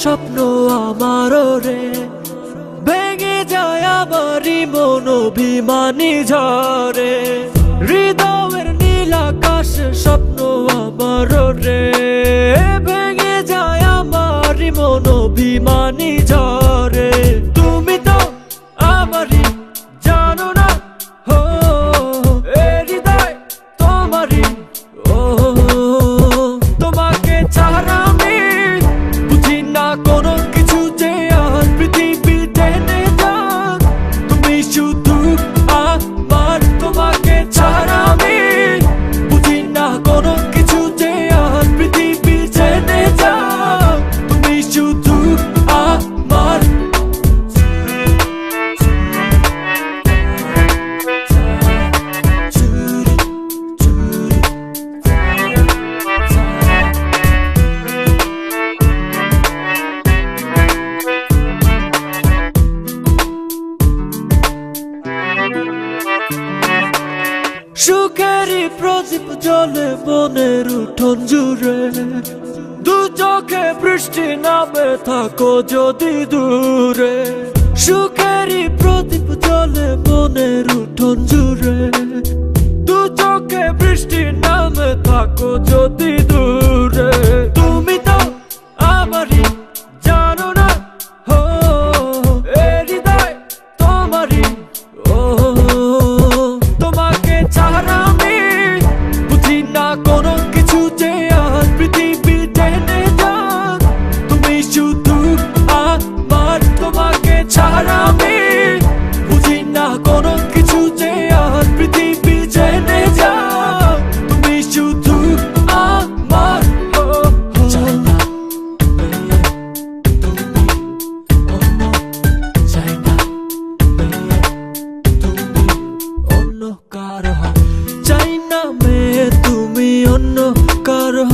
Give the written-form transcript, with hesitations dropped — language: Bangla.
স্বপ্ন আমার রে, ভেঙে যায় আমারই মন অভিমানী ঝরে। হৃদয়ের নীল আকাশে স্বপ্ন আমার রে, ভেঙে যায় আমারই মন অভিমানী ঝরে। তুমি তো আমারই জানো না, হো এ হৃদয় তোমারই। ও তোমাকে ছাড়া আমি বুঝি না কোনো কিছু, যে আর পৃথিবী টেনে যাক তুমি শুধু আমার। তোমাকে ছাড়া আমি বুঝি না কোনো কিছু, যে আর পৃথিবী টেনে যাক তুমি শুধু আমার। সুখেরই প্রদীপ জ্বলে মনের উঠোন জুড়ে, দু চোখে বৃষ্টি নামে থাকো যদি দূরে। সুখেরই প্রদীপ জ্বলে মনের উঠোন জুড়ে, দু চোখে বৃষ্টি নামে থাকো যদি দূরে। তুমি তো আমারই জানো না, হো এ হৃদয় তোমারই। ও তোমাকে ছাড়া আমি বুঝি না কোনো কিছু, যে আর পৃথিবী টেনে যাক তুমি শুধু আমার। তোমাকে ছাড়া আমি বুঝি না কোনো কিছু, যে আর পৃথিবী টেনে যাক তুমি শুধু আমার। চাই না তুমি অন্য, চাই না তুমি অন্য কারো, চাই না মেয়ে তুমি অন্য কারো।